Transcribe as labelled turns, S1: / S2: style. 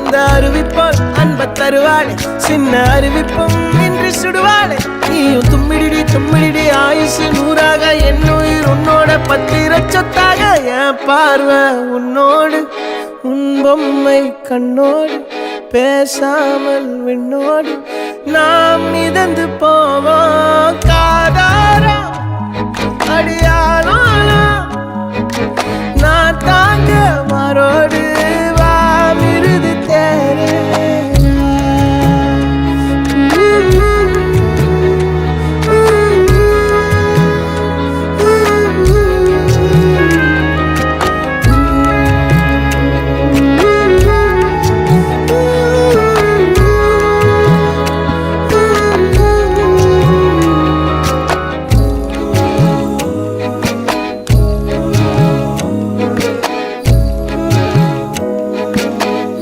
S1: அந்த அறிவிப்பால் அன்ப தருவாளே சின்ன அறிவிப்பும் இன்று சுடுவாளே நீயும் தும்மிடி தும்மிடி ஆயுசு நூறாக என் உயிர் உன்னோட பத்திர சொத்தாக என் பார்வை உன்னோடு உன் பொம்மை கண்ணோடு பேசாமல் விண்ணோடு நாம் மிதந்து போவோம் காதாரா அடியாளோ நான் தாங்க மாறோடு